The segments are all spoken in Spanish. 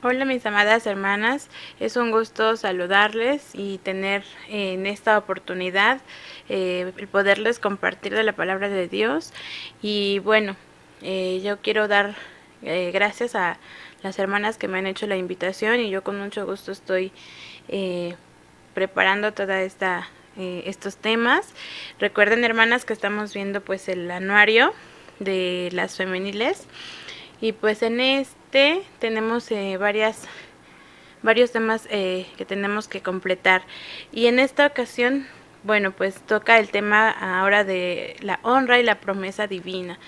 Hola mis amadas hermanas, es un gusto saludarles y tener en esta oportunidad el poderles compartir de la palabra de Dios. Y bueno, yo quiero dar gracias a las hermanas que me han hecho la invitación y yo con mucho gusto estoy eh, preparando toda estos temas. Recuerden hermanas que estamos viendo pues el anuario de las femeniles. Y pues en tenemos varios temas que tenemos que completar. Y en esta ocasión, bueno, pues toca el tema ahora de la honra y la promesa divina.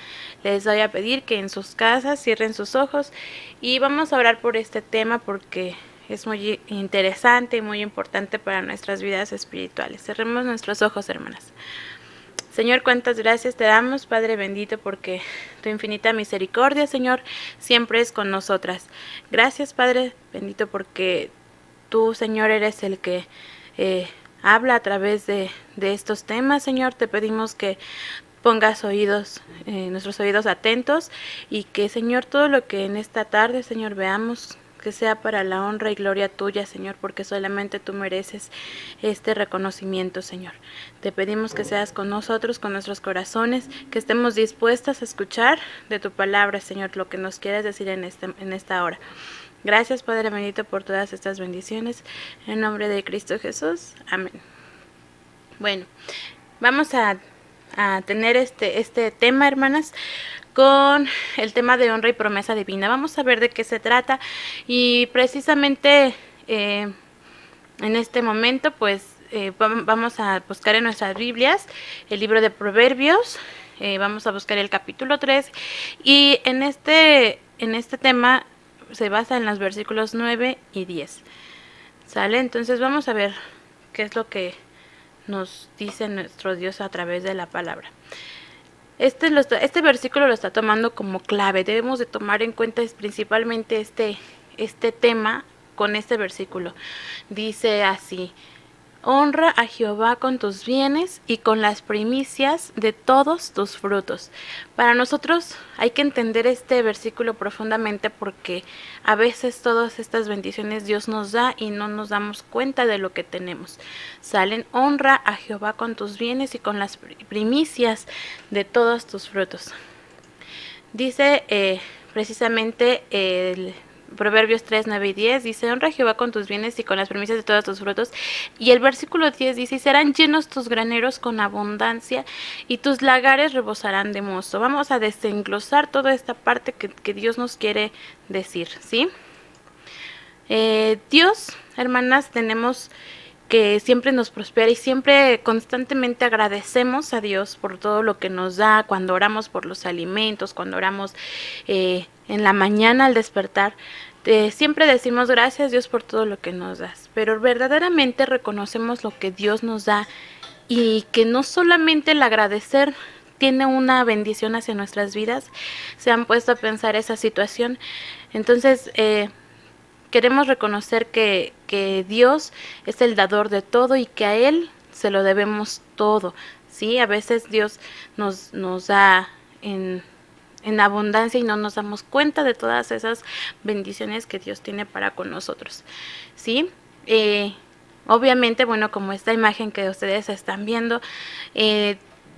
Les voy a pedir que en sus casas cierren sus ojos y vamos a orar por este tema porque es muy interesante y muy importante para nuestras vidas espirituales. Cerremos nuestros ojos, hermanas. Señor, cuántas gracias te damos, Padre bendito, porque tu infinita misericordia, Señor, siempre es con nosotras. Gracias, Padre bendito, porque tú, Señor, eres el que habla a través de estos temas, Señor. Te pedimos que pongas nuestros oídos atentos y que, Señor, todo lo que en esta tarde, Señor, veamos, que sea para la honra y gloria tuya, Señor, porque solamente tú mereces este reconocimiento, Señor. Te pedimos que seas con nosotros, con nuestros corazones, que estemos dispuestas a escuchar de tu palabra, Señor, lo que nos quieres decir en esta hora. Gracias, Padre bendito, por todas estas bendiciones. En nombre de Cristo Jesús. Amén. Bueno, vamos a tener este tema, hermanas, con el tema de honra y promesa divina. Vamos a ver de qué se trata y precisamente en este momento pues vamos a buscar en nuestras Biblias el libro de Proverbios. Vamos a buscar el capítulo 3 y en este tema se basa en los versículos 9 y 10. ¿Sale? Entonces vamos a ver qué es lo que nos dice nuestro Dios a través de la palabra. Este versículo lo está tomando como clave. Debemos de tomar en cuenta principalmente este tema con este versículo. Dice así: honra a Jehová con tus bienes y con las primicias de todos tus frutos. Para nosotros hay que entender este versículo profundamente porque a veces todas estas bendiciones Dios nos da y no nos damos cuenta de lo que tenemos. Salen: honra a Jehová con tus bienes y con las primicias de todos tus frutos. Dice precisamente el Proverbios 3, 9 y 10 dice: honra a Jehová con tus bienes y con las primicias de todos tus frutos. Y el versículo 10 dice: y serán llenos tus graneros con abundancia y tus lagares rebosarán de mosto. Vamos a desenglosar toda esta parte que Dios nos quiere decir, ¿sí? Dios, hermanas, tenemos que siempre nos prospera y siempre constantemente agradecemos a Dios por todo lo que nos da, cuando oramos por los alimentos, cuando oramos en la mañana al despertar. Siempre decimos gracias Dios por todo lo que nos das, pero verdaderamente reconocemos lo que Dios nos da y que no solamente el agradecer tiene una bendición hacia nuestras vidas. Se han puesto a pensar esa situación. Entonces queremos reconocer que Dios es el dador de todo y que a Él se lo debemos todo, ¿sí? A veces Dios nos da en abundancia y no nos damos cuenta de todas esas bendiciones que Dios tiene para con nosotros, ¿sí? Obviamente, bueno, como esta imagen que ustedes están viendo,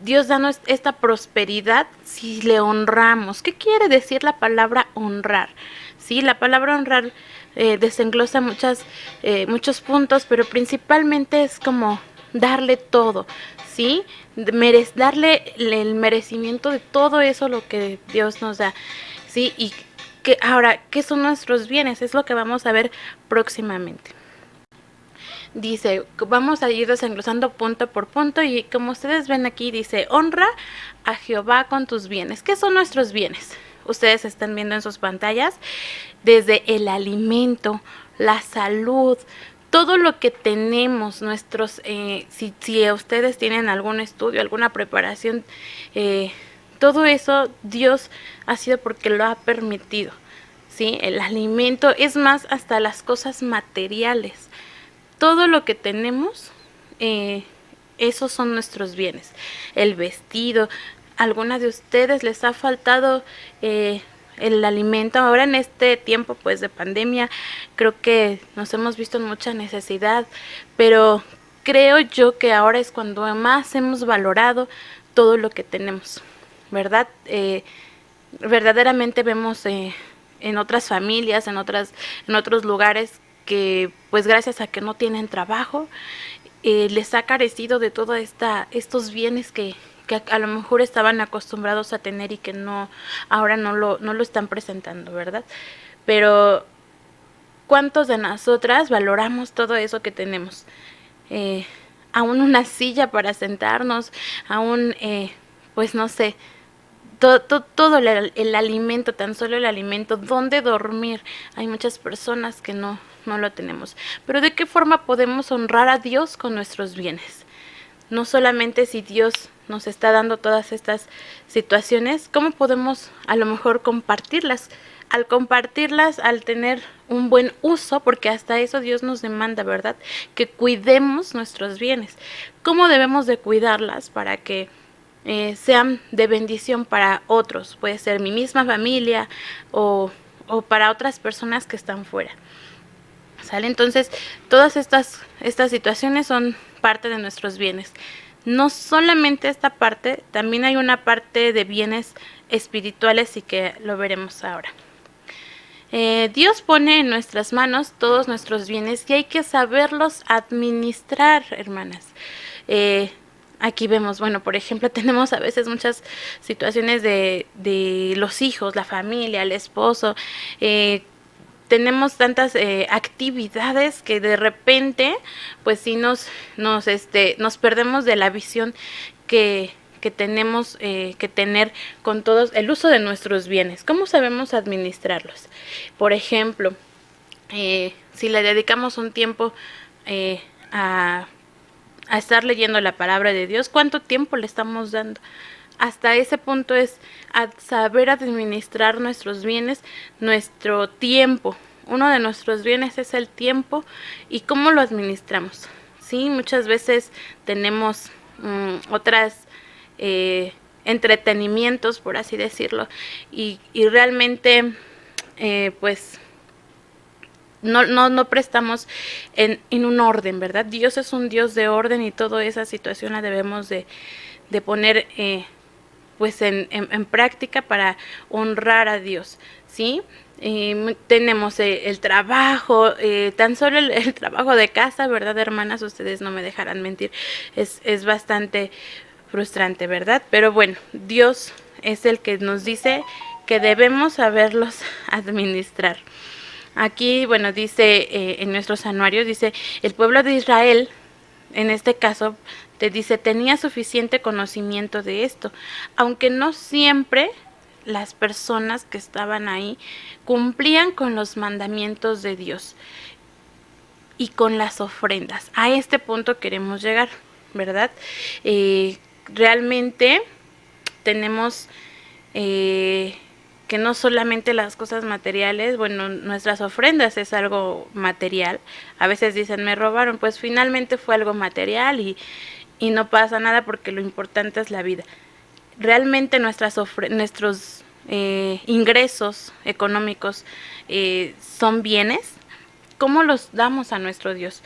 Dios danos esta prosperidad si le honramos. ¿Qué quiere decir la palabra honrar? Sí, la palabra honrar desenglosa muchos puntos, pero principalmente es como darle todo, ¿sí? Darle el merecimiento de todo eso lo que Dios nos da, ¿sí? Y ahora, ¿qué son nuestros bienes? Es lo que vamos a ver próximamente. Dice, vamos a ir desenglosando punto por punto y como ustedes ven aquí dice: honra a Jehová con tus bienes. ¿Qué son nuestros bienes? Ustedes están viendo en sus pantallas desde el alimento, la salud, todo lo que tenemos, si ustedes tienen algún estudio, alguna preparación, todo eso Dios ha sido porque lo ha permitido, ¿sí? El alimento, es más, hasta las cosas materiales. Todo lo que tenemos, esos son nuestros bienes. El vestido, ¿alguna de ustedes les ha faltado el alimento. Ahora en este tiempo pues de pandemia creo que nos hemos visto en mucha necesidad, pero creo yo que ahora es cuando más hemos valorado todo lo que tenemos, ¿verdad? Verdaderamente vemos en otras familias, en otros lugares que pues gracias a que no tienen trabajo, les ha carecido de todos estos bienes que a lo mejor estaban acostumbrados a tener y que ahora no lo están presentando, ¿verdad? Pero ¿cuántos de nosotras valoramos todo eso que tenemos? Aún una silla para sentarnos, aún, pues no sé, todo el alimento, tan solo el alimento, dónde dormir. Hay muchas personas que no lo tenemos. Pero ¿de qué forma podemos honrar a Dios con nuestros bienes? No solamente si Dios nos está dando todas estas situaciones, ¿cómo podemos a lo mejor compartirlas? Al compartirlas, al tener un buen uso, porque hasta eso Dios nos demanda, ¿verdad? Que cuidemos nuestros bienes. ¿Cómo debemos de cuidarlas para que sean de bendición para otros? Puede ser mi misma familia o para otras personas que están fuera. ¿Sale? Entonces, todas estas situaciones son parte de nuestros bienes. No solamente esta parte, también hay una parte de bienes espirituales y que lo veremos ahora. Dios pone en nuestras manos todos nuestros bienes y hay que saberlos administrar, hermanas. Aquí vemos, bueno, por ejemplo, tenemos a veces muchas situaciones de los hijos, la familia, el esposo, tenemos tantas actividades que de repente pues sí nos perdemos de la visión que tenemos que tener con todos el uso de nuestros bienes. ¿Cómo sabemos administrarlos? Por ejemplo, si le dedicamos un tiempo a estar leyendo la palabra de Dios, ¿cuánto tiempo le estamos dando? Hasta ese punto es saber administrar nuestros bienes, nuestro tiempo. Uno de nuestros bienes es el tiempo y cómo lo administramos. Sí, muchas veces tenemos otras entretenimientos, por así decirlo, y realmente pues no prestamos en un orden, ¿verdad? Dios es un Dios de orden y toda esa situación la debemos de poner pues en práctica para honrar a Dios, ¿sí? Tenemos el trabajo, tan solo el trabajo de casa, ¿verdad, hermanas? Ustedes no me dejarán mentir, es bastante frustrante, ¿verdad? Pero bueno, Dios es el que nos dice que debemos saberlos administrar. Aquí, bueno, dice en nuestros anuarios, dice, el pueblo de Israel, en este caso, te dice, tenía suficiente conocimiento de esto, aunque no siempre las personas que estaban ahí cumplían con los mandamientos de Dios y con las ofrendas. A este punto queremos llegar, ¿verdad? Realmente tenemos que no solamente las cosas materiales, bueno, nuestras ofrendas es algo material. A veces dicen, me robaron, pues finalmente fue algo material y no pasa nada porque lo importante es la vida. Realmente nuestros ingresos económicos son bienes. ¿Cómo los damos a nuestro Dios?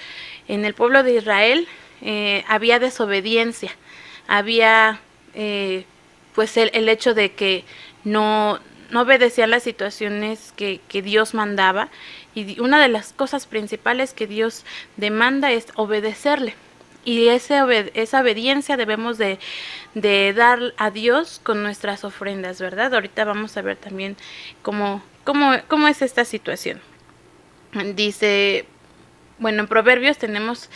En el pueblo de Israel había desobediencia, había pues el hecho de que no obedecían las situaciones que Dios mandaba, y una de las cosas principales que Dios demanda es obedecerle. Y esa obediencia debemos de dar a Dios con nuestras ofrendas, ¿verdad? Ahorita vamos a ver también cómo es esta situación. Dice, bueno, en Proverbios tenemos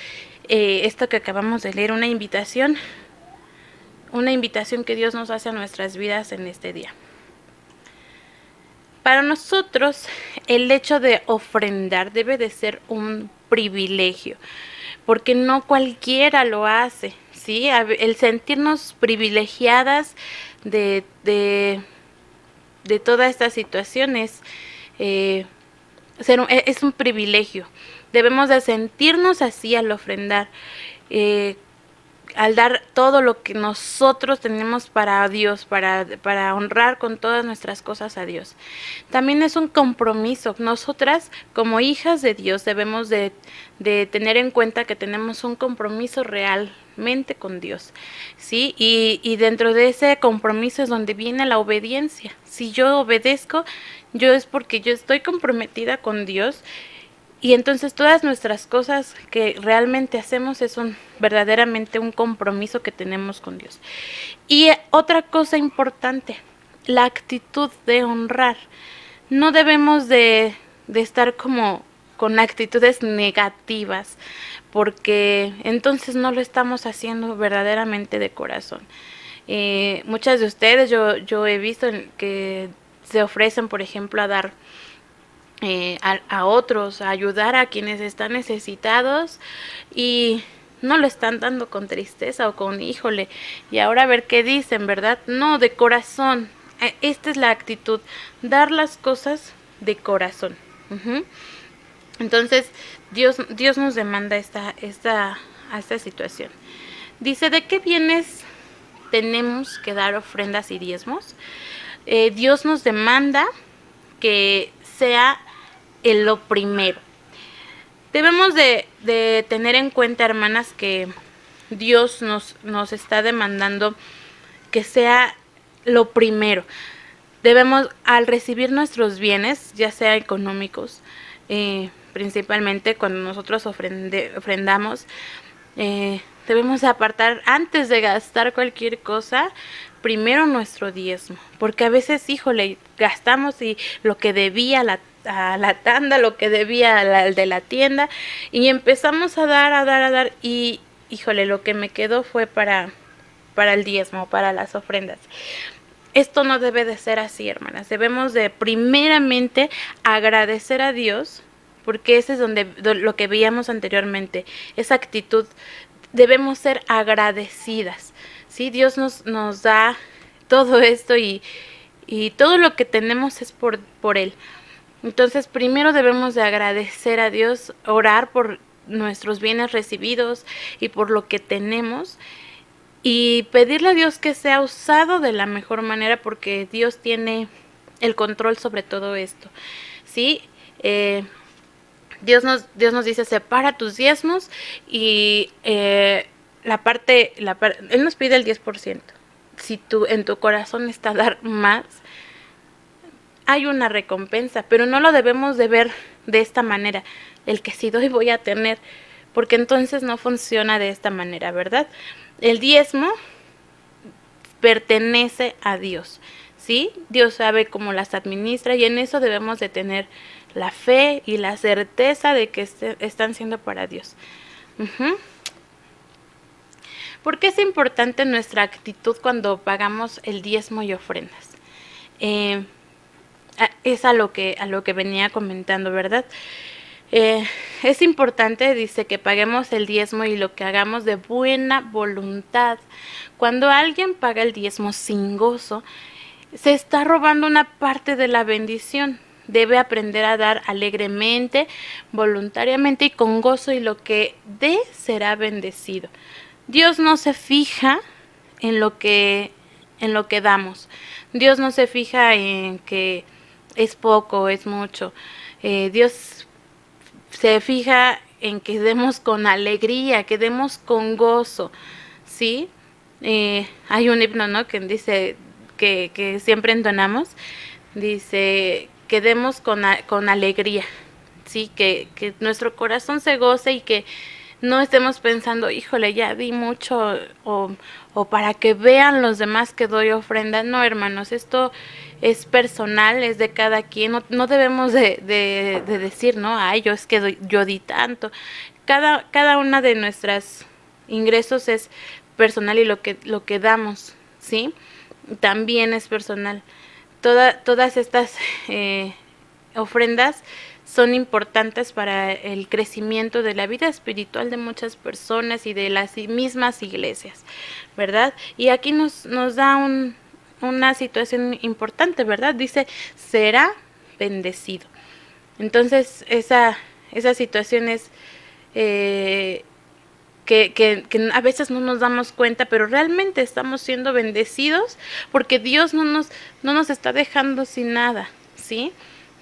esto que acabamos de leer, una invitación que Dios nos hace a nuestras vidas en este día. Para nosotros, el hecho de ofrendar debe de ser un privilegio, porque no cualquiera lo hace, ¿sí? El sentirnos privilegiadas de todas estas situaciones es un privilegio. Debemos de sentirnos así al ofrendar. al dar todo lo que nosotros tenemos para Dios, para honrar con todas nuestras cosas a Dios. También es un compromiso. Nosotras, como hijas de Dios, debemos de tener en cuenta que tenemos un compromiso realmente con Dios, ¿sí? Y dentro de ese compromiso es donde viene la obediencia. Si yo obedezco, yo es porque yo estoy comprometida con Dios. Y entonces todas nuestras cosas que realmente hacemos es verdaderamente un compromiso que tenemos con Dios. Y otra cosa importante, la actitud de honrar. No debemos de estar como con actitudes negativas, porque entonces no lo estamos haciendo verdaderamente de corazón. Muchas de ustedes yo he visto que se ofrecen, por ejemplo, a dar a otros, a ayudar a quienes están necesitados y no lo están dando con tristeza o con híjole, y ahora a ver qué dicen, ¿verdad? No, de corazón. Esta es la actitud, dar las cosas de corazón. Entonces, Dios nos demanda esta situación. Dice, ¿de qué bienes tenemos que dar ofrendas y diezmos? Dios nos demanda que sea lo primero. Debemos de tener en cuenta, hermanas, que Dios nos está demandando que sea lo primero. Debemos, al recibir nuestros bienes, ya sea económicos, principalmente cuando nosotros ofrendamos, debemos apartar antes de gastar cualquier cosa, primero nuestro diezmo, porque a veces, híjole, gastamos y lo que debía a la tanda, lo que debía al de la tienda, y empezamos a dar, y híjole, lo que me quedó fue para el diezmo, para las ofrendas. Esto no debe de ser así, hermanas. Debemos de primeramente agradecer a Dios, porque ese es donde lo que veíamos anteriormente, esa actitud. Debemos ser agradecidas, ¿sí? Dios nos da todo esto y todo lo que tenemos es por Él. Entonces, primero debemos de agradecer a Dios, orar por nuestros bienes recibidos y por lo que tenemos, y pedirle a Dios que sea usado de la mejor manera, porque Dios tiene el control sobre todo esto, ¿sí? Dios nos dice, separa tus diezmos y Él nos pide el 10%. Si en tu corazón está dar más, hay una recompensa, pero no lo debemos de ver de esta manera, el que si doy voy a tener, porque entonces no funciona de esta manera, ¿verdad? El diezmo pertenece a Dios, ¿sí? Dios sabe cómo las administra, y en eso debemos de tener la fe y la certeza de que están siendo para Dios. ¿Por qué es importante nuestra actitud cuando pagamos el diezmo y ofrendas? Es a lo que venía comentando, ¿verdad? Es importante, dice, que paguemos el diezmo y lo que hagamos de buena voluntad. Cuando alguien paga el diezmo sin gozo, se está robando una parte de la bendición. Debe aprender a dar alegremente, voluntariamente y con gozo, y lo que dé será bendecido. Dios no se fija en lo que damos. Dios no se fija en que es poco, es mucho. Dios se fija en que demos con alegría, que demos con gozo, ¿sí? Hay un himno, ¿no?, que dice, que siempre entonamos, dice que demos con alegría, ¿sí? Que nuestro corazón se goce y que no estemos pensando, híjole, ya di mucho, o para que vean los demás que doy ofrenda. No, hermanos, esto es personal, es de cada quien. No debemos de decir, no, ay, yo es que yo di tanto. Cada una de nuestras ingresos es personal, y lo que damos, ¿sí?, también es personal. Todas estas ofrendas son importantes para el crecimiento de la vida espiritual de muchas personas y de las mismas iglesias, ¿verdad? Y aquí nos da una situación importante, ¿verdad? Dice, será bendecido. Entonces, esa situación es que que a veces no nos damos cuenta, pero realmente estamos siendo bendecidos porque Dios no nos está dejando sin nada, ¿sí?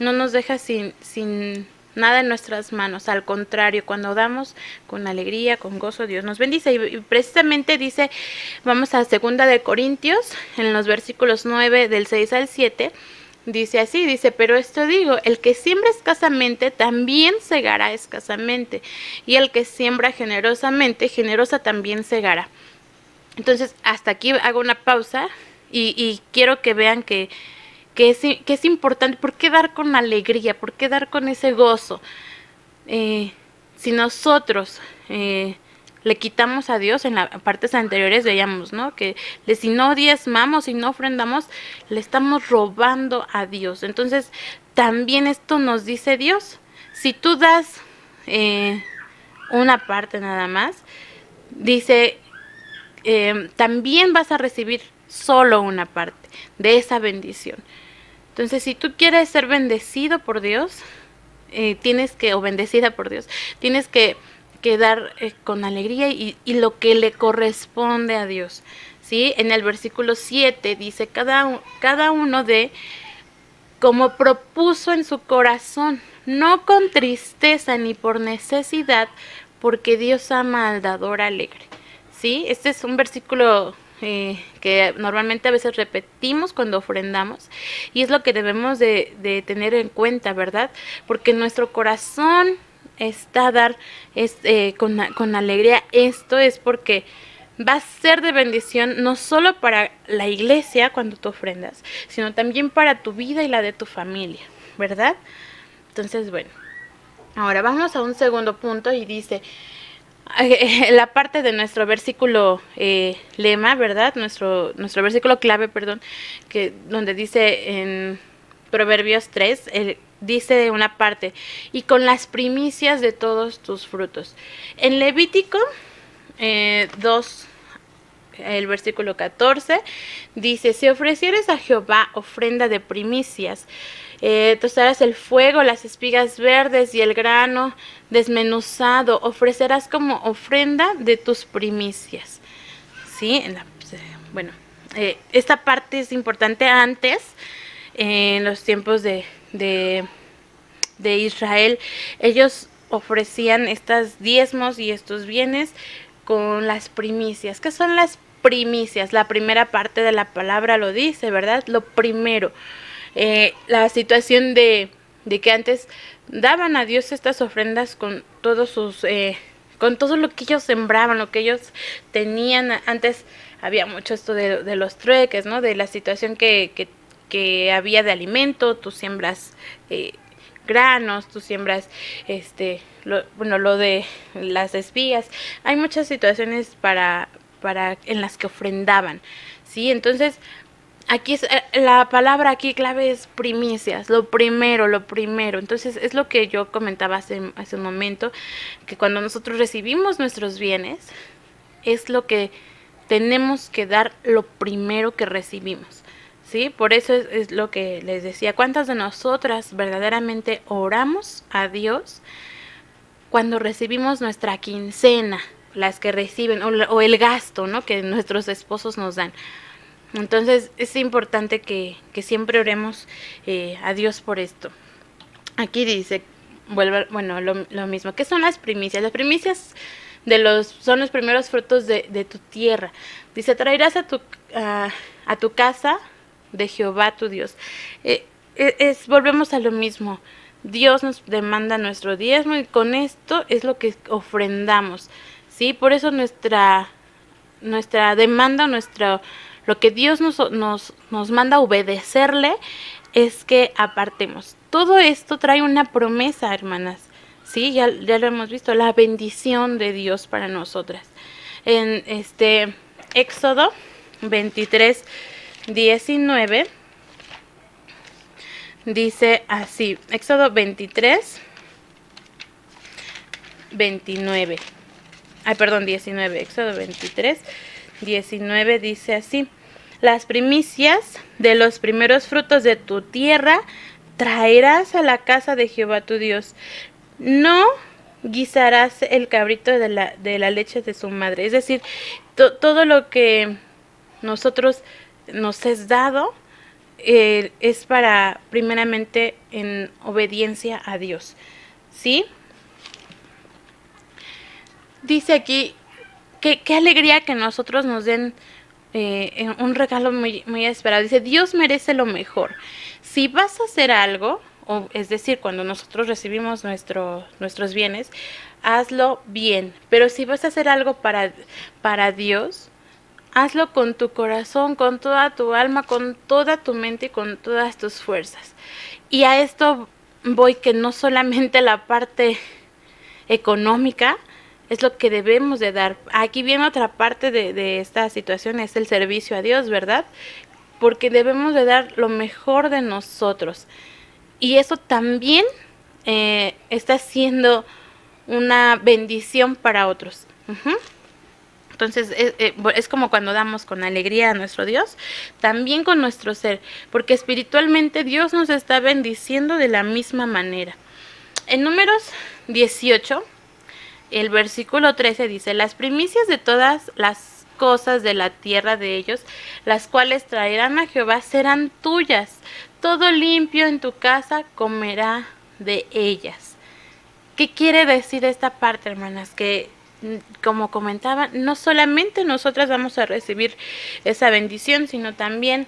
No nos deja sin nada en nuestras manos. Al contrario, cuando damos con alegría, con gozo, Dios nos bendice. Y precisamente dice, vamos a 2 Corintios, en los versículos 9 del 6 al 7, dice así, dice, pero esto digo, el que siembra escasamente, también segará escasamente, y el que siembra generosamente, generosa también segará. Entonces, hasta aquí hago una pausa y quiero que vean que es importante. ¿Por qué dar con alegría? ¿Por qué dar con ese gozo? Si nosotros le quitamos a Dios, en las partes anteriores veíamos, ¿no? Que si no diezmamos y no ofrendamos, le estamos robando a Dios. Entonces, también esto nos dice Dios. Si tú das una parte nada más, dice, también vas a recibir solo una parte de esa bendición. Entonces, si tú quieres ser bendecido por Dios, o bendecida por Dios, tienes que dar con alegría y lo que le corresponde a Dios, ¿sí? En el versículo 7 dice, cada uno de como propuso en su corazón, no con tristeza ni por necesidad, porque Dios ama al dador alegre, ¿sí? Este es un versículo que normalmente a veces repetimos cuando ofrendamos, y es lo que debemos de tener en cuenta, ¿verdad? Porque nuestro corazón está a dar con alegría. Esto es porque va a ser de bendición no solo para la iglesia cuando tú ofrendas, sino también para tu vida y la de tu familia, ¿verdad? Entonces, bueno, ahora vamos a un segundo punto y dice, la parte de nuestro versículo lema, ¿verdad? Nuestro versículo clave, perdón, donde dice en Proverbios 3, dice una parte, y con las primicias de todos tus frutos. En Levítico 2, el versículo 14, dice, si ofrecieres a Jehová ofrenda de primicias, tostarás el fuego, las espigas verdes y el grano desmenuzado, ofrecerás como ofrenda de tus primicias. ¿Sí? Bueno, esta parte es importante. Antes, en los tiempos de Israel, ellos ofrecían estos diezmos y estos bienes con las primicias. ¿Qué son las primicias? La primera parte de la palabra lo dice, ¿verdad? Lo primero. La situación de que antes daban a Dios estas ofrendas con todos sus con todo lo que ellos sembraban, lo que ellos tenían. Antes había mucho esto de los trueques, ¿no? De la situación que había de alimento. Tú siembras granos, tú siembras lo de las espigas. Hay muchas situaciones para en las que ofrendaban, ¿sí? Entonces, aquí es la palabra aquí clave, es primicias, lo primero. Entonces, es lo que yo comentaba hace un momento, que cuando nosotros recibimos nuestros bienes, es lo que tenemos que dar, lo primero que recibimos, ¿sí? Por eso es lo que les decía. ¿Cuántas de nosotras verdaderamente oramos a Dios cuando recibimos nuestra quincena, las que reciben, o el gasto, ¿no?, que nuestros esposos nos dan? Entonces es importante que siempre oremos a Dios por esto. Aquí dice, lo mismo. ¿Qué son las primicias? Las primicias son los primeros frutos de tu tierra. Dice, traerás a tu casa de Jehová tu Dios. Volvemos a lo mismo. Dios nos demanda nuestro diezmo y con esto es lo que ofrendamos, ¿sí? Por eso nuestra demanda, lo que Dios nos manda a obedecerle, es que apartemos. Todo esto trae una promesa, hermanas, ¿sí? Ya lo hemos visto, la bendición de Dios para nosotras. En Éxodo 23, 19, dice así, Éxodo 23, 29. 19, Éxodo 23, 19 dice así: las primicias de los primeros frutos de tu tierra traerás a la casa de Jehová tu Dios. No guisarás el cabrito de la leche de su madre. Es decir, todo lo que nosotros nos es dado es para, primeramente, en obediencia a Dios. ¿Sí? Dice aquí, qué alegría que nosotros nos den un regalo muy esperado. Dice, Dios merece lo mejor. Si vas a hacer algo, o es decir, cuando nosotros recibimos nuestros bienes, hazlo bien. Pero si vas a hacer algo para Dios, hazlo con tu corazón, con toda tu alma, con toda tu mente y con todas tus fuerzas. Y a esto voy, que no solamente la parte económica es lo que debemos de dar. Aquí viene otra parte de esta situación, es el servicio a Dios, ¿verdad? Porque debemos de dar lo mejor de nosotros. Y eso también está siendo una bendición para otros. Entonces es como cuando damos con alegría a nuestro Dios, también con nuestro ser, porque espiritualmente Dios nos está bendiciendo de la misma manera. En Números 18, el versículo 13 dice, las primicias de todas las cosas de la tierra de ellos, las cuales traerán a Jehová, serán tuyas. Todo limpio en tu casa comerá de ellas. ¿Qué quiere decir esta parte, hermanas? Que, como comentaba, no solamente nosotras vamos a recibir esa bendición, sino también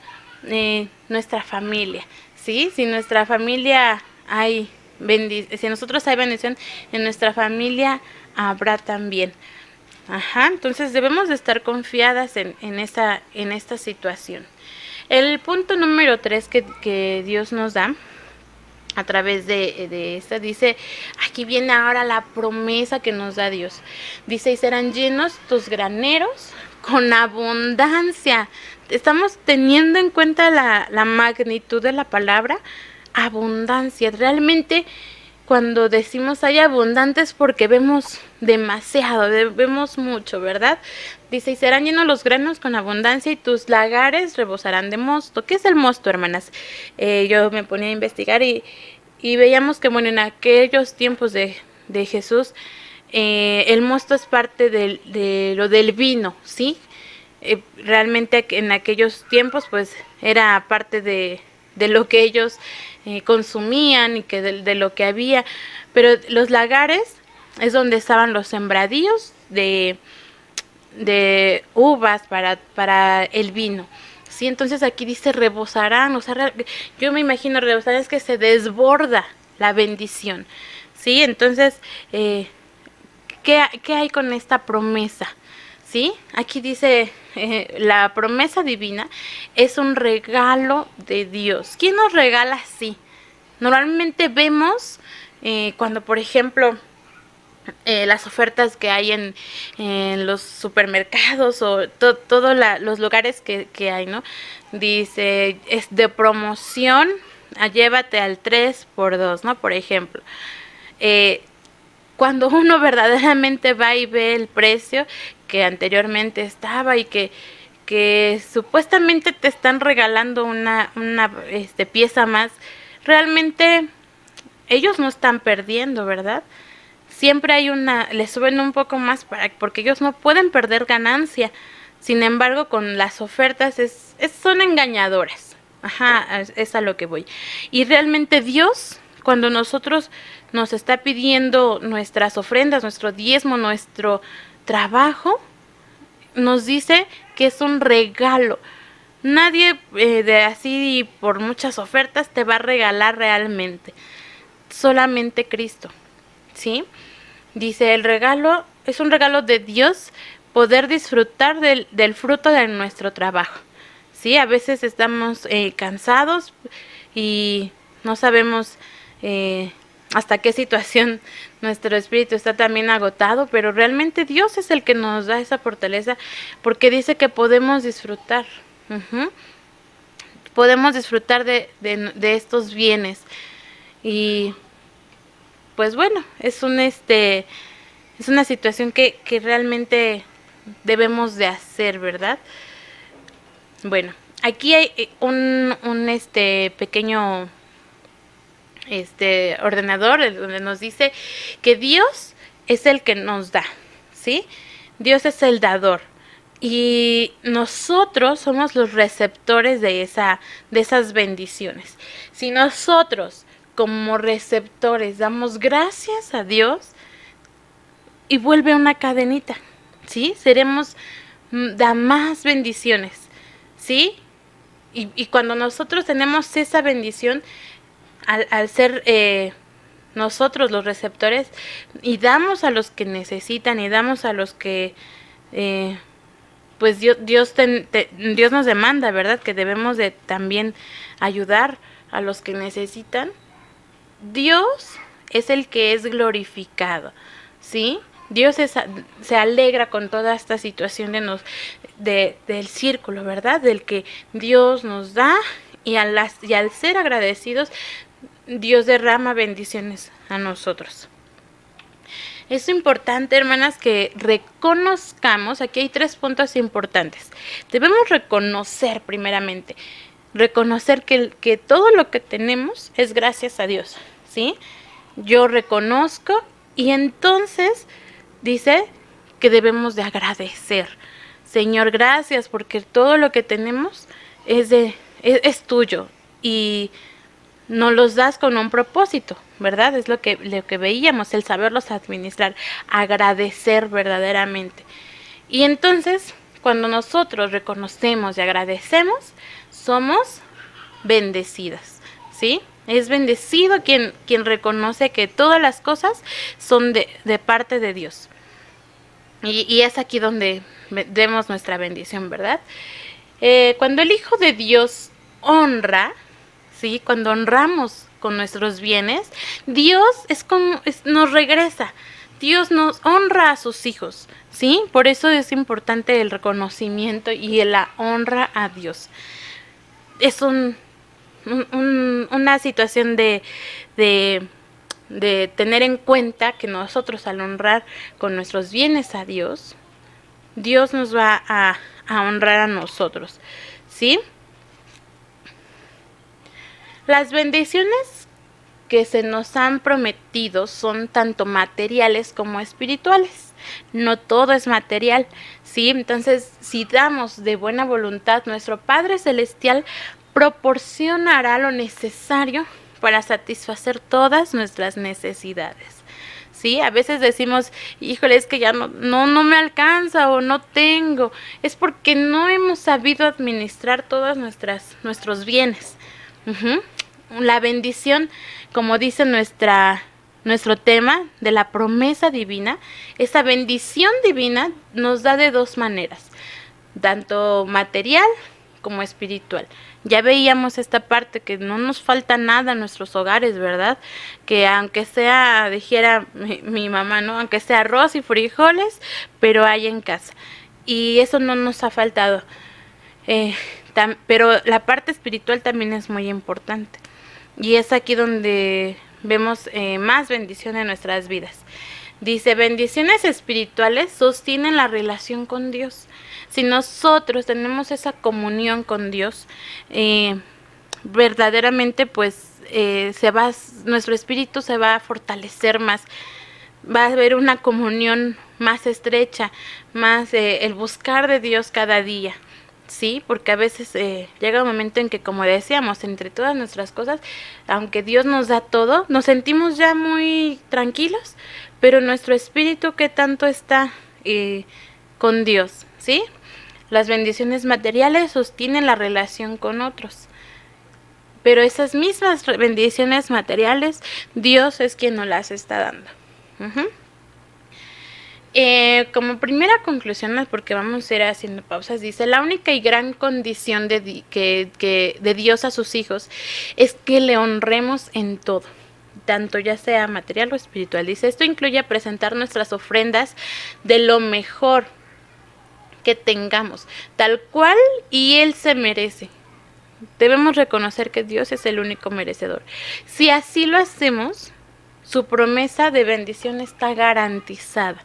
nuestra familia, ¿sí? Si nuestra familia hay si nosotros hay bendición, en nuestra familia habrá también. Entonces debemos de estar confiadas en esta situación. El punto número 3 que Dios nos da a través de esta, dice, aquí viene ahora la promesa que nos da Dios. Dice, y serán llenos tus graneros con abundancia. Estamos teniendo en cuenta la magnitud de la palabra abundancia. Realmente, cuando decimos hay abundantes, porque vemos demasiado, vemos mucho, ¿verdad? Dice, y serán llenos los granos con abundancia y tus lagares rebosarán de mosto. ¿Qué es el mosto, hermanas? Yo me ponía a investigar y veíamos que, bueno, en aquellos tiempos de Jesús, el mosto es parte de lo del vino, ¿sí? Realmente en aquellos tiempos, pues, era parte de lo que ellos consumían y que de lo que había. Pero los lagares es donde estaban los sembradíos de uvas para el vino. Sí, entonces aquí dice rebosarán, o sea, yo me imagino rebosar es que se desborda la bendición. Sí, entonces, ¿qué hay con esta promesa? ¿Sí? Aquí dice, la promesa divina es un regalo de Dios. ¿Quién nos regala así? Normalmente vemos cuando, por ejemplo, las ofertas que hay en los supermercados o todos los lugares que hay, ¿no? Dice, es de promoción, llévate al 3x2, ¿no? Por ejemplo. Cuando uno verdaderamente va y ve el precio que anteriormente estaba y que supuestamente te están regalando una pieza más, realmente ellos no están perdiendo, ¿verdad? Siempre hay les suben un poco más porque ellos no pueden perder ganancia. Sin embargo, con las ofertas son engañadoras. Es a lo que voy. Y realmente Dios, cuando nosotros nos está pidiendo nuestras ofrendas, nuestro diezmo, nuestro trabajo, nos dice que es un regalo. Nadie de así por muchas ofertas te va a regalar realmente. Solamente Cristo, ¿sí? Dice, el regalo es un regalo de Dios, poder disfrutar del fruto de nuestro trabajo. Sí, a veces estamos cansados y no sabemos hasta qué situación nuestro espíritu está también agotado, pero realmente Dios es el que nos da esa fortaleza, porque dice que podemos disfrutar. Podemos disfrutar de estos bienes. Y pues bueno, es una situación que realmente debemos de hacer, ¿verdad? Bueno, aquí hay un pequeño ordenador donde nos dice que Dios es el que nos da, ¿sí? Dios es el dador. Y nosotros somos los receptores de esas bendiciones. Si nosotros, como receptores, damos gracias a Dios, y vuelve una cadenita, ¿sí? Seremos da más bendiciones, ¿sí? Y cuando nosotros tenemos esa bendición, al ser nosotros los receptores, y damos a los que necesitan, y damos a los que pues Dios nos demanda, ¿verdad? Que debemos de también ayudar a los que necesitan. Dios es el que es glorificado, ¿sí? Dios se alegra con toda esta situación del círculo, ¿verdad? Del que Dios nos da, y al ser agradecidos, Dios derrama bendiciones a nosotros. Es importante, hermanas, que reconozcamos, aquí hay 3 puntos importantes. Debemos reconocer primeramente, reconocer que todo lo que tenemos es gracias a Dios, ¿sí? Yo reconozco, y entonces dice que debemos de agradecer. Señor, gracias, porque todo lo que tenemos es tuyo, y nos los das con un propósito, ¿verdad? Es lo que veíamos, el saberlos administrar, agradecer verdaderamente. Y entonces, cuando nosotros reconocemos y agradecemos, somos bendecidas, ¿sí? Es bendecido quien reconoce que todas las cosas son de parte de Dios. Y es aquí donde demos nuestra bendición, ¿verdad? Cuando el Hijo de Dios honra, ¿sí? Cuando honramos con nuestros bienes, Dios nos regresa. Dios nos honra a sus hijos, ¿sí? Por eso es importante el reconocimiento y la honra a Dios. Es una situación de tener en cuenta que nosotros, al honrar con nuestros bienes a Dios, Dios nos va a honrar a nosotros, ¿sí? Las bendiciones que se nos han prometido son tanto materiales como espirituales. No todo es material, ¿sí? Entonces, si damos de buena voluntad, nuestro Padre Celestial proporcionará lo necesario para satisfacer todas nuestras necesidades, ¿sí? A veces decimos, híjole, es que ya no me alcanza, o no tengo. Es porque no hemos sabido administrar todos nuestros bienes. La bendición, como dice nuestro tema de la promesa divina, esa bendición divina nos da de 2 maneras, tanto material como espiritual. Ya veíamos esta parte, que no nos falta nada en nuestros hogares, ¿verdad? Que aunque sea, dijera mi mamá, ¿no? Aunque sea arroz y frijoles, pero hay en casa. Y eso no nos ha faltado. Pero la parte espiritual también es muy importante. Y es aquí donde vemos más bendición en nuestras vidas. Dice, bendiciones espirituales sostienen la relación con Dios. Si nosotros tenemos esa comunión con Dios, verdaderamente pues nuestro espíritu se va a fortalecer más. Va a haber una comunión más estrecha, más el buscar de Dios cada día. Sí, porque a veces llega un momento en que, como decíamos, entre todas nuestras cosas, aunque Dios nos da todo, nos sentimos ya muy tranquilos, pero nuestro espíritu, ¿qué tanto está con Dios? ¿Sí? Las bendiciones materiales sostienen la relación con otros, pero esas mismas bendiciones materiales, Dios es quien nos las está dando. Como primera conclusión, porque vamos a ir haciendo pausas, dice, la única y gran condición de Dios a sus hijos es que le honremos en todo, tanto ya sea material o espiritual. Dice, esto incluye presentar nuestras ofrendas de lo mejor que tengamos, tal cual y Él se merece. Debemos reconocer que Dios es el único merecedor. Si así lo hacemos, su promesa de bendición está garantizada.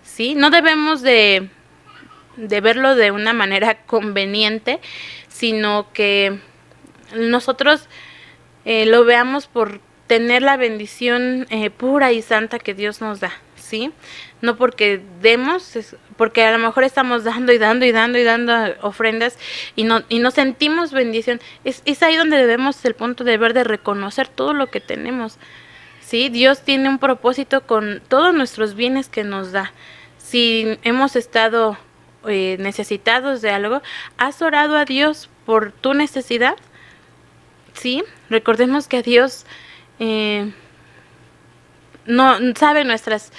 ¿Sí? No debemos de verlo de una manera conveniente, sino que nosotros lo veamos por tener la bendición pura y santa que Dios nos da, ¿sí? No porque demos, porque a lo mejor estamos dando y dando y dando y dando ofrendas y no sentimos bendición. Es ahí donde debemos el punto de ver, de reconocer todo lo que tenemos, ¿sí? Dios tiene un propósito con todos nuestros bienes que nos da. Si hemos estado necesitados de algo, ¿has orado a Dios por tu necesidad? ¿Sí? Recordemos que a Dios no sabe nuestras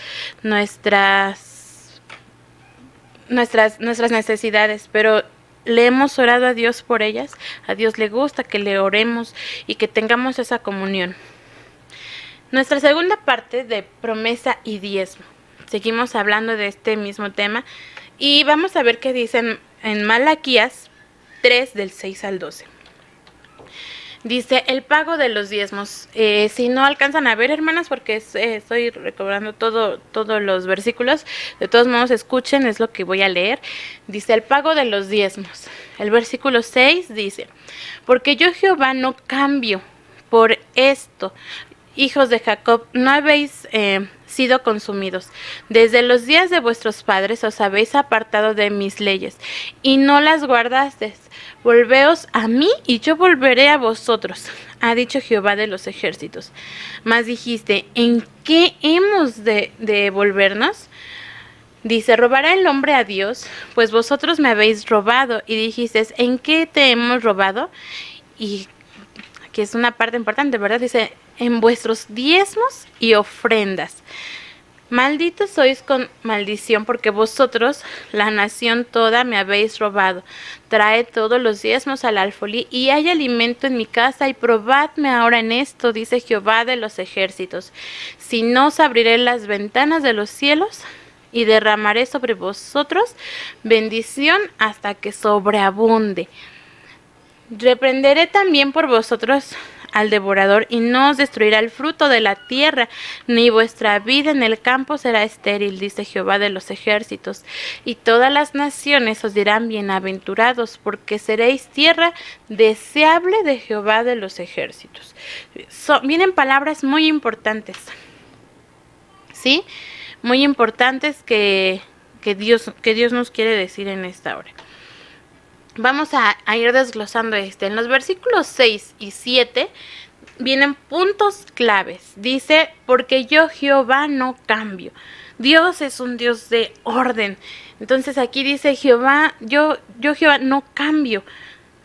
necesidades, pero le hemos orado a Dios por ellas. A Dios le gusta que le oremos y que tengamos esa comunión. Nuestra segunda parte de promesa y diezmo. Seguimos hablando de este mismo tema y vamos a ver qué dicen en Malaquías 3 del 6 al 12. Dice, el pago de los diezmos. Si no alcanzan a ver, hermanas, porque estoy recobrando todos los versículos, de todos modos escuchen, es lo que voy a leer. Dice, el pago de los diezmos. El versículo 6 dice, porque yo Jehová no cambio. Por esto, hijos de Jacob, no habéis sido consumidos. Desde los días de vuestros padres os habéis apartado de mis leyes, y no las guardasteis. Volveos a mí, y yo volveré a vosotros, ha dicho Jehová de los ejércitos. Mas dijiste, ¿en qué hemos de volvernos? Dice, ¿robará el hombre a Dios? Pues vosotros me habéis robado. Y dijisteis, ¿en qué te hemos robado? Y aquí es una parte importante, ¿verdad? Dice, en vuestros diezmos y ofrendas. Malditos sois con maldición, porque vosotros, la nación toda, me habéis robado. Traed todos los diezmos al alfolí, y hay alimento en mi casa, y probadme ahora en esto, dice Jehová de los ejércitos. Si no, os abriré las ventanas de los cielos, y derramaré sobre vosotros bendición hasta que sobreabunde. Reprenderé también por vosotros al devorador, y no os destruirá el fruto de la tierra, ni vuestra vida en el campo será estéril, dice Jehová de los ejércitos. Y todas las naciones os dirán bienaventurados, porque seréis tierra deseable de Jehová de los ejércitos. Vienen palabras muy importantes, ¿sí? Muy importantes que Dios nos quiere decir en esta hora. Vamos a ir desglosando En los versículos 6 y 7 vienen puntos claves. Dice, porque yo Jehová no cambio. Dios es un Dios de orden. Entonces aquí dice Jehová, yo Jehová no cambio.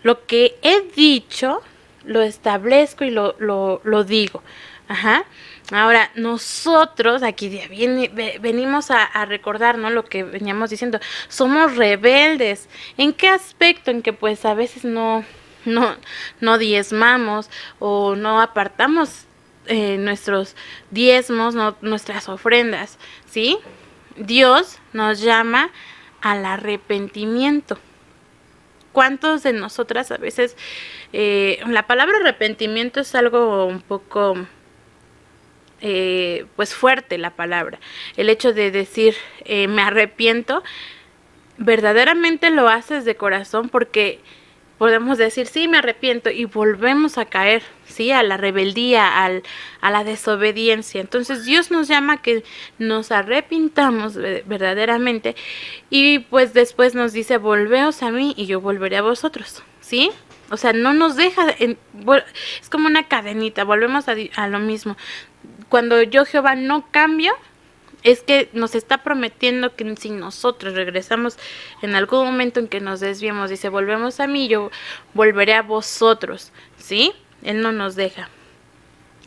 Lo que he dicho, lo establezco y lo digo. Ajá. Ahora, nosotros aquí venimos a recordar, ¿no? Lo que veníamos diciendo, somos rebeldes. ¿En qué aspecto? En que pues a veces no diezmamos o no apartamos nuestros diezmos, nuestras ofrendas, ¿sí? Dios nos llama al arrepentimiento. ¿Cuántos de nosotras a veces, la palabra arrepentimiento es algo un poco pues fuerte, la palabra, el hecho de decir me arrepiento, verdaderamente lo haces de corazón, porque podemos decir sí, me arrepiento, y volvemos a caer, sí, a la rebeldía, a la desobediencia. Entonces Dios nos llama a que nos arrepintamos verdaderamente, y pues después nos dice, volveos a mí y yo volveré a vosotros, ¿sí? O sea, no nos deja, es como una cadenita, volvemos a lo mismo. Cuando yo Jehová no cambio, es que nos está prometiendo que si nosotros regresamos en algún momento en que nos desviemos, dice, volvemos a mí, yo volveré a vosotros, ¿sí? Él no nos deja.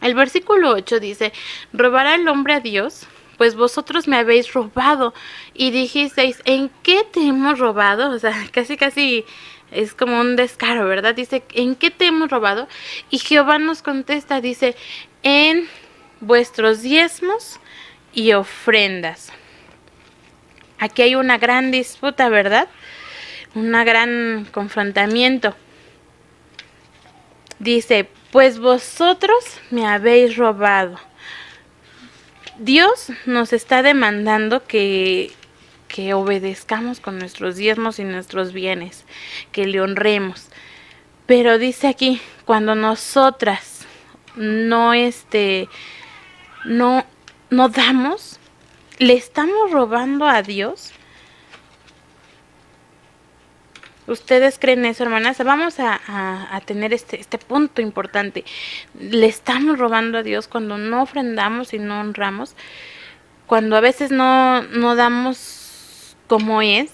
El versículo 8 dice, ¿robará el hombre a Dios? Pues vosotros me habéis robado. Y dijisteis, ¿en qué te hemos robado? O sea, casi es como un descaro, ¿verdad? Dice, ¿en qué te hemos robado? Y Jehová nos contesta, dice, en vuestros diezmos y ofrendas. Aquí hay una gran disputa, ¿verdad? Un gran confrontamiento. Dice, pues vosotros me habéis robado. Dios nos está demandando que obedezcamos con nuestros diezmos y nuestros bienes, que le honremos. Pero dice aquí, cuando nosotras no damos, ¿Le estamos robando a Dios? ¿Ustedes creen eso, hermanas? Vamos a tener este punto importante. ¿Le estamos robando a Dios cuando no ofrendamos y no honramos? Cuando a veces no damos como es,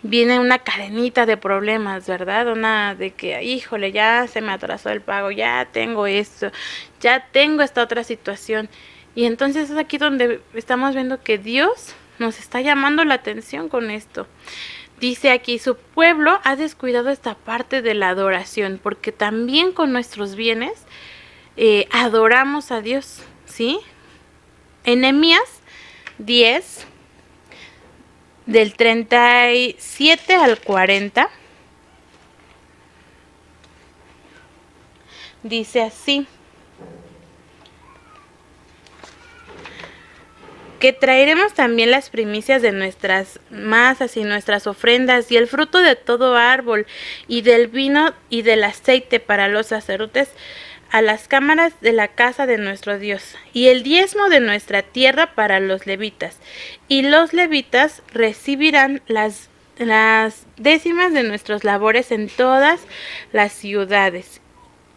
viene una cadenita de problemas, ¿verdad? Una de que, híjole, ya se me atrasó el pago, ya tengo esto, ya tengo esta otra situación. Y entonces es aquí donde estamos viendo que Dios nos está llamando la atención con esto. Dice aquí, su pueblo ha descuidado esta parte de la adoración, porque también con nuestros bienes adoramos a Dios, ¿sí? En Nehemías 10, del 37 al 40, dice así: que traeremos también las primicias de nuestras masas y nuestras ofrendas, y el fruto de todo árbol, y del vino y del aceite para los sacerdotes, a las cámaras de la casa de nuestro Dios, y el diezmo de nuestra tierra para los levitas. Y los levitas recibirán las décimas de nuestros labores en todas las ciudades.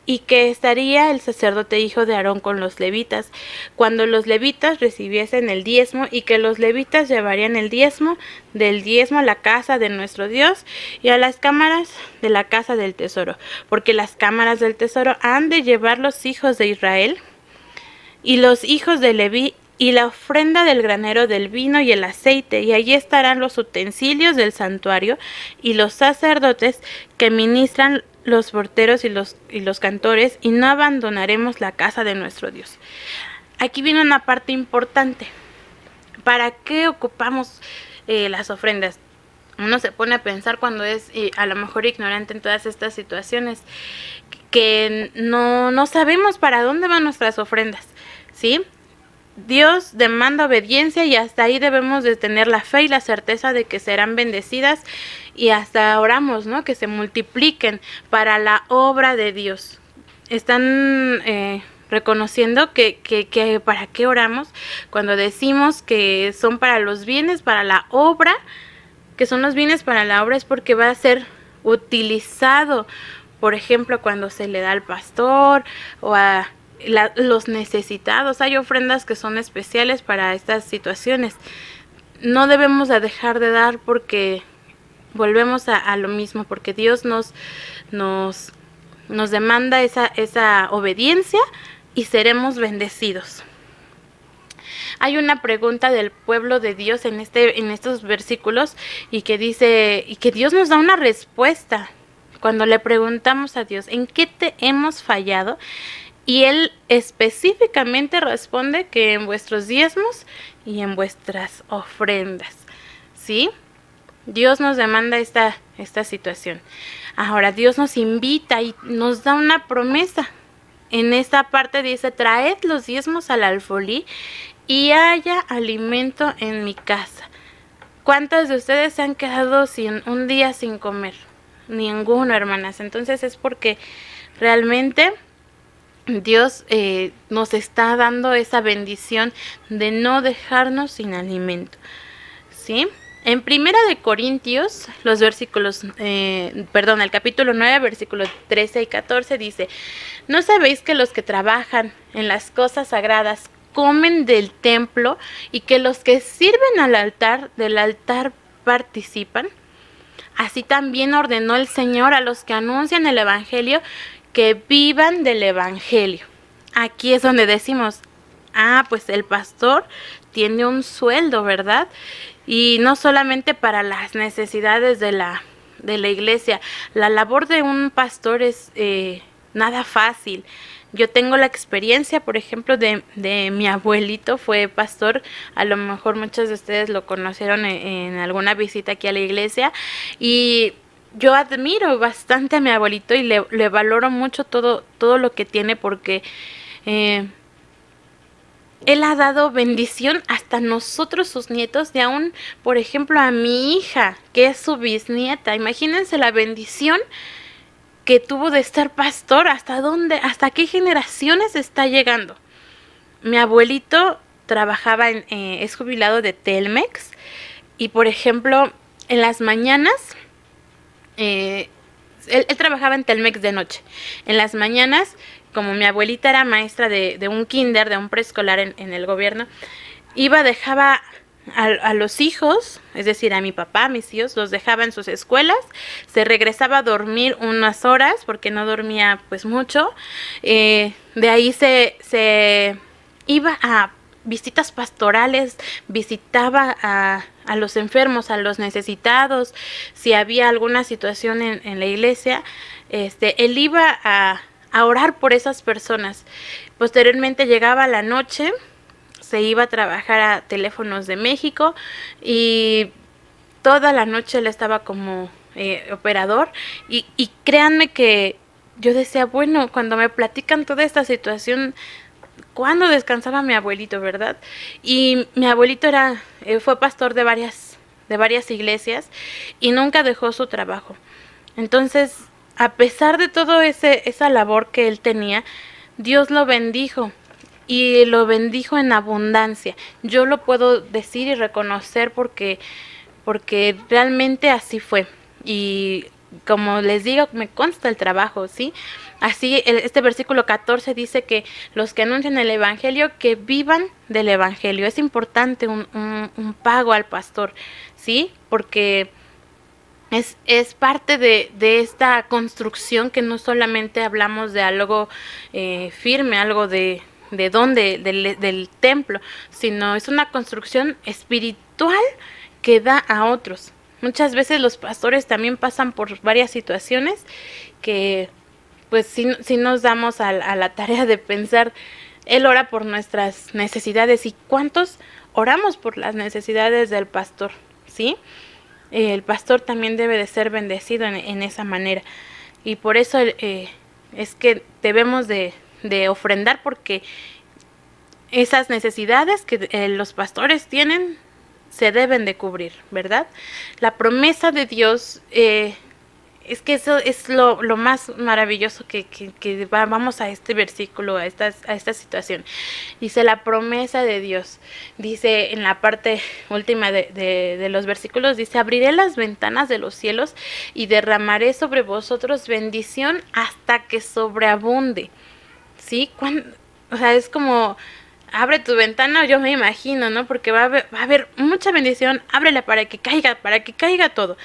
Y que estaría el sacerdote hijo de Aarón con los levitas, cuando los levitas recibiesen el diezmo, y que los levitas llevarían el diezmo del diezmo a la casa de nuestro Dios y a las cámaras de la casa del tesoro, porque las cámaras del tesoro han de llevar los hijos de Israel y los hijos de Leví, y la ofrenda del granero del vino y el aceite, y allí estarán los utensilios del santuario, y los sacerdotes que ministran, los porteros y los cantores, y no abandonaremos la casa de nuestro Dios. Aquí viene una parte importante. ¿Para qué ocupamos las ofrendas? Uno se pone a pensar cuando es a lo mejor ignorante en todas estas situaciones, que no sabemos para dónde van nuestras ofrendas, ¿sí? Dios demanda obediencia, y hasta ahí debemos de tener la fe y la certeza de que serán bendecidas, y hasta oramos, ¿no? Que se multipliquen para la obra de Dios. Están reconociendo que para qué oramos cuando decimos que son para los bienes, para la obra, que son los bienes para la obra, es porque va a ser utilizado, por ejemplo, cuando se le da al pastor o a los necesitados. Hay ofrendas que son especiales para estas situaciones. No debemos de dejar de dar, porque volvemos a lo mismo, porque Dios nos demanda esa obediencia, y seremos bendecidos. Hay una pregunta del pueblo de Dios en estos versículos, y que dice, y que Dios nos da una respuesta cuando le preguntamos a Dios, ¿en qué te hemos fallado? Y Él específicamente responde que en vuestros diezmos y en vuestras ofrendas, ¿sí? Dios nos demanda esta situación. Ahora, Dios nos invita y nos da una promesa. En esta parte dice, traed los diezmos al alfolí y haya alimento en mi casa. ¿Cuántos de ustedes se han quedado un día sin comer? Ninguno, hermanas. Entonces es porque realmente Dios nos está dando esa bendición de no dejarnos sin alimento, ¿sí? En Primera de Corintios, los versículos, el capítulo 9, versículos 13 y 14 dice: ¿no sabéis que los que trabajan en las cosas sagradas comen del templo, y que los que sirven del altar participan? Así también ordenó el Señor a los que anuncian el evangelio que vivan del evangelio. Aquí es donde decimos, pues el pastor tiene un sueldo, ¿verdad? Y no solamente para las necesidades de la iglesia. La labor de un pastor es nada fácil. Yo tengo la experiencia, por ejemplo, de mi abuelito, fue pastor. A lo mejor muchos de ustedes lo conocieron en alguna visita aquí a la iglesia, y yo admiro bastante a mi abuelito y le valoro mucho todo lo que tiene, porque él ha dado bendición hasta nosotros, sus nietos, y aún, por ejemplo, a mi hija, que es su bisnieta. Imagínense la bendición que tuvo de estar pastor, hasta qué generaciones está llegando. Mi abuelito trabajaba es jubilado de Telmex, y por ejemplo, en las mañanas, él trabajaba en Telmex de noche. En las mañanas, como mi abuelita era maestra de un kinder, de un preescolar en el gobierno, dejaba a los hijos, es decir, a mi papá, a mis hijos, los dejaba en sus escuelas, se regresaba a dormir unas horas, porque no dormía pues mucho, de ahí se iba a visitas pastorales, visitaba a los enfermos, a los necesitados, si había alguna situación en la iglesia, él iba a orar por esas personas. Posteriormente llegaba la noche, se iba a trabajar a Teléfonos de México, y toda la noche él estaba como operador, y créanme que yo decía, bueno, cuando me platican toda esta situación, ¿cuándo descansaba mi abuelito, verdad? Y mi abuelito fue pastor de varias iglesias, y nunca dejó su trabajo. Entonces, a pesar de todo esa labor que él tenía, Dios lo bendijo, y lo bendijo en abundancia. Yo lo puedo decir y reconocer porque realmente así fue. Y como les digo, me consta el trabajo, ¿sí? Así, este versículo 14 dice que los que anuncian el evangelio, que vivan del evangelio. Es importante un pago al pastor, ¿sí? Porque es parte de esta construcción, que no solamente hablamos de algo firme, algo del templo, sino es una construcción espiritual que da a otros. Muchas veces los pastores también pasan por varias situaciones que pues si nos damos a la tarea de pensar, él ora por nuestras necesidades, y ¿cuántos oramos por las necesidades del pastor? ¿Sí? El pastor también debe de ser bendecido en esa manera, y por eso es que debemos de ofrendar, porque esas necesidades que los pastores tienen se deben de cubrir, ¿verdad? La promesa de Dios, es que eso es lo más maravilloso que vamos a este versículo, a esta situación. Dice la promesa de Dios, dice en la parte última de los versículos, dice: abriré las ventanas de los cielos y derramaré sobre vosotros bendición hasta que sobreabunde. ¿Sí? O sea, es como: abre tu ventana, yo me imagino, ¿no? Porque va a haber mucha bendición, ábrela para que caiga todo.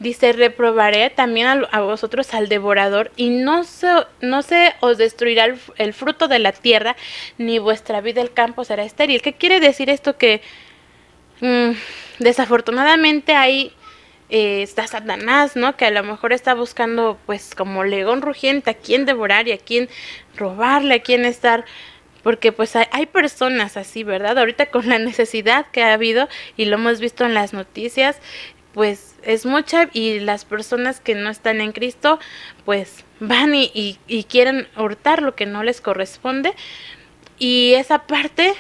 Dice: reprobaré también a vosotros al devorador, y no se os destruirá el fruto de la tierra, ni vuestra vid del campo será estéril. ¿Qué quiere decir esto? Que desafortunadamente ahí está Satanás, ¿no? Que a lo mejor está buscando, pues, como león rugiente, a quién devorar y a quién robarle, a quién estar... Porque pues hay personas así, ¿verdad? Ahorita con la necesidad que ha habido, y lo hemos visto en las noticias, pues es mucha, y las personas que no están en Cristo, pues van y quieren hurtar lo que no les corresponde. Y esa parte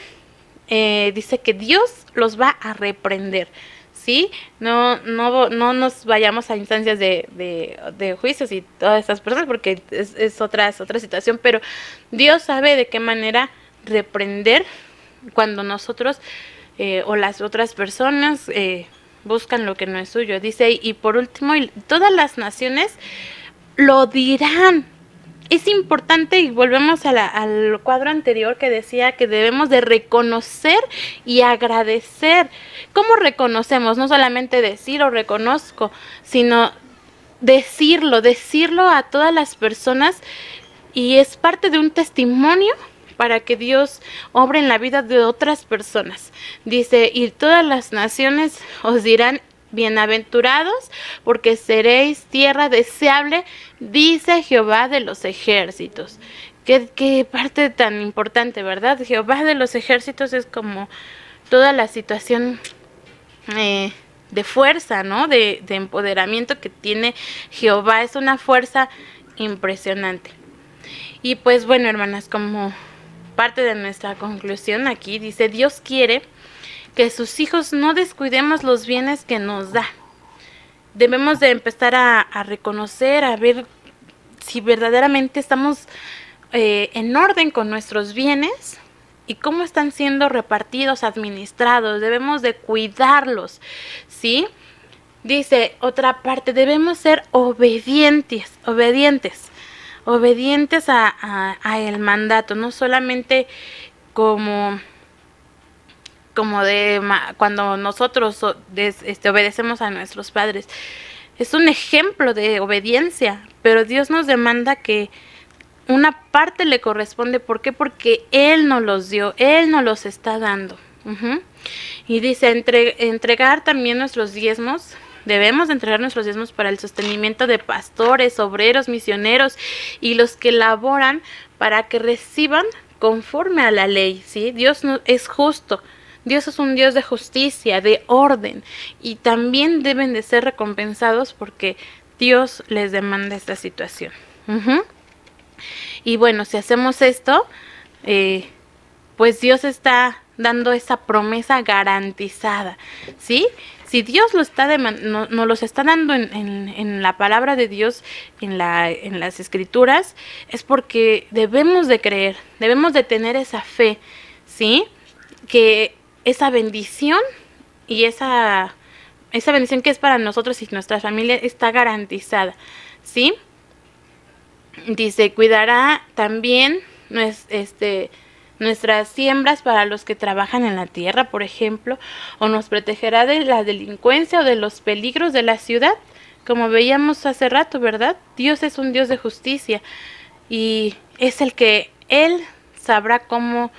dice que Dios los va a reprender, ¿sí? No nos vayamos a instancias de juicios y todas esas personas, porque es otra situación, pero Dios sabe de qué manera reprender cuando nosotros o las otras personas buscan lo que no es suyo. Dice: y por último, y todas las naciones lo dirán. Es importante, y volvemos al cuadro anterior que decía que debemos de reconocer y agradecer. ¿Cómo reconocemos? No solamente decir o reconozco, sino decirlo a todas las personas, y es parte de un testimonio para que Dios obre en la vida de otras personas. Dice: y todas las naciones os dirán: bienaventurados, porque seréis tierra deseable, dice Jehová de los ejércitos. Qué parte tan importante, ¿verdad? Jehová de los ejércitos es como toda la situación de fuerza, ¿no? De empoderamiento que tiene Jehová. Es una fuerza impresionante. Y pues bueno, hermanas, como parte de nuestra conclusión aquí, dice: Dios quiere que sus hijos no descuidemos los bienes que nos da. Debemos de empezar a reconocer, a ver si verdaderamente estamos en orden con nuestros bienes, y cómo están siendo repartidos, administrados. Debemos de cuidarlos, ¿sí? Dice otra parte, debemos ser obedientes a el mandato, no solamente como cuando nosotros obedecemos a nuestros padres. Es un ejemplo de obediencia, pero Dios nos demanda que una parte le corresponde. ¿Por qué? Porque Él nos los dio, Él nos los está dando. Y dice, entregar también nuestros diezmos. Debemos entregar nuestros diezmos para el sostenimiento de pastores, obreros, misioneros y los que laboran para que reciban conforme a la ley, ¿sí? Dios no, es justo. Dios es un Dios de justicia, de orden, y también deben de ser recompensados porque Dios les demanda esta situación. Y bueno, si hacemos esto, pues Dios está dando esa promesa garantizada, ¿sí? Si Dios lo está nos los está dando en la palabra de Dios, en las escrituras, es porque debemos de creer, debemos de tener esa fe, ¿sí? Que esa bendición y esa bendición que es para nosotros y nuestra familia está garantizada, ¿sí? Dice, cuidará también nuestras siembras para los que trabajan en la tierra, por ejemplo, o nos protegerá de la delincuencia o de los peligros de la ciudad, como veíamos hace rato, ¿verdad? Dios es un Dios de justicia y es el que Él sabrá cómo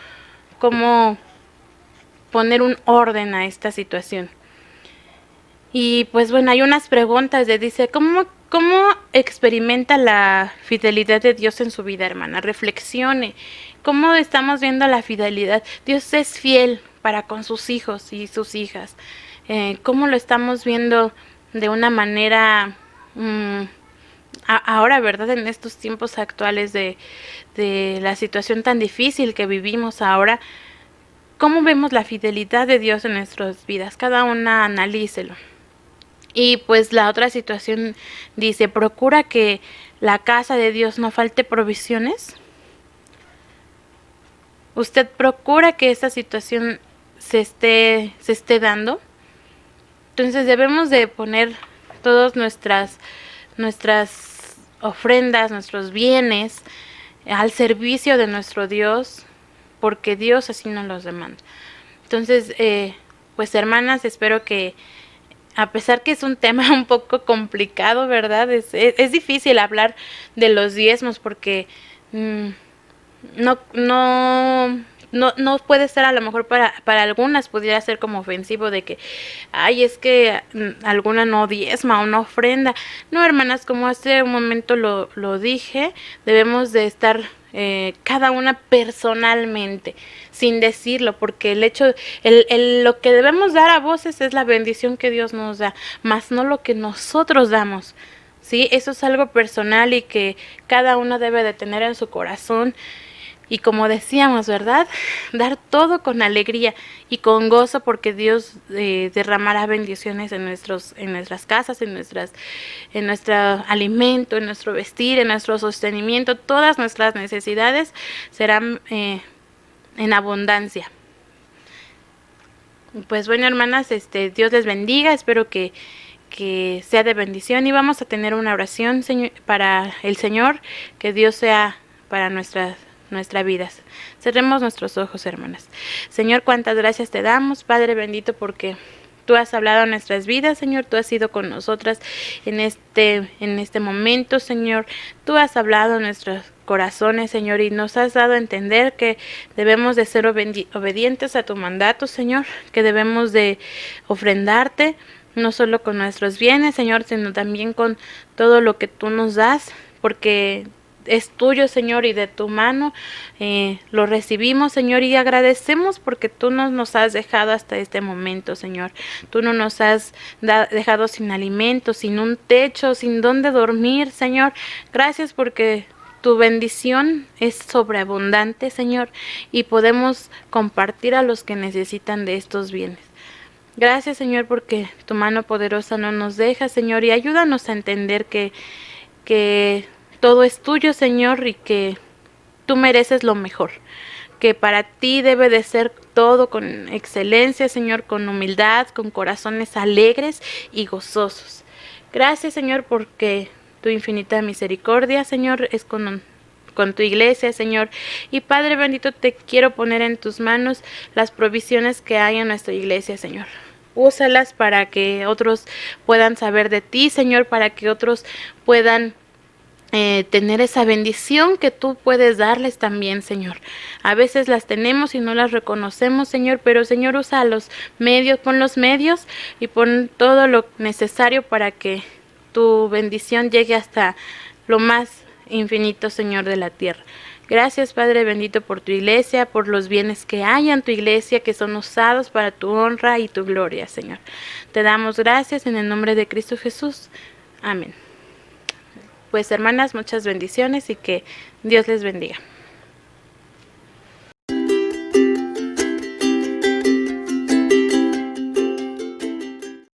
poner un orden a esta situación. Y pues bueno, hay unas preguntas dice, ¿cómo experimenta la fidelidad de Dios en su vida, hermana? Reflexione. ¿Cómo estamos viendo la fidelidad? Dios es fiel para con sus hijos y sus hijas. ¿Cómo lo estamos viendo de una manera ahora, verdad, en estos tiempos actuales de la situación tan difícil que vivimos ahora? ¿Cómo vemos la fidelidad de Dios en nuestras vidas? Cada una analícelo. Y pues la otra situación dice, procura que la casa de Dios no falte provisiones. ¿Usted procura que esta situación se esté dando? Entonces debemos de poner todas nuestras ofrendas, nuestros bienes al servicio de nuestro Dios, porque Dios así nos los demanda. Entonces, pues hermanas, espero que a pesar que es un tema un poco complicado, ¿verdad? Es difícil hablar de los diezmos porque no puede ser, a lo mejor para algunas pudiera ser como ofensivo de que, ay, es que alguna no diezma o no ofrenda. No, hermanas, como hace un momento lo dije, debemos de estar cada una personalmente, sin decirlo, porque el hecho, lo que debemos dar a voces es la bendición que Dios nos da, más no lo que nosotros damos, ¿sí? Eso es algo personal y que cada uno debe de tener en su corazón. Y como decíamos, ¿verdad? Dar todo con alegría y con gozo, porque Dios derramará bendiciones en nuestras casas, en nuestro alimento, en nuestro vestir, en nuestro sostenimiento. Todas nuestras necesidades serán en abundancia. Pues bueno, hermanas, Dios les bendiga. Espero que sea de bendición, y vamos a tener una oración para el Señor, que Dios sea para nuestra vida. Cerremos nuestros ojos, hermanas. Señor, cuántas gracias te damos, Padre bendito, porque tú has hablado en nuestras vidas, Señor. Tú has sido con nosotras en este momento, Señor. Tú has hablado en nuestros corazones, Señor, y nos has dado a entender que debemos de ser obedientes a tu mandato, Señor, que debemos de ofrendarte, no solo con nuestros bienes, Señor, sino también con todo lo que tú nos das, porque es tuyo, Señor, y de tu mano lo recibimos, Señor, y agradecemos porque tú no nos has dejado hasta este momento, Señor. Tú no nos has dejado sin alimento, sin un techo, sin dónde dormir, Señor. Gracias porque tu bendición es sobreabundante, Señor, y podemos compartir a los que necesitan de estos bienes. Gracias, Señor, porque tu mano poderosa no nos deja, Señor, y ayúdanos a entender que todo es tuyo, Señor, y que tú mereces lo mejor. que para ti debe de ser todo con excelencia, Señor, con humildad, con corazones alegres y gozosos. Gracias, Señor, porque tu infinita misericordia, Señor, es con tu iglesia, Señor. Y Padre bendito, te quiero poner en tus manos las provisiones que hay en nuestra iglesia, Señor. Úsalas para que otros puedan saber de ti, Señor, para que otros puedan tener esa bendición que tú puedes darles también, Señor. A veces las tenemos y no las reconocemos, Señor, pero Señor, usa los medios, pon los medios y pon todo lo necesario para que tu bendición llegue hasta lo más infinito, Señor, de la tierra. Gracias, Padre bendito, por tu iglesia, por los bienes que hay en tu iglesia, que son usados para tu honra y tu gloria, Señor. Te damos gracias en el nombre de Cristo Jesús. Amén. Pues hermanas, muchas bendiciones y que Dios les bendiga.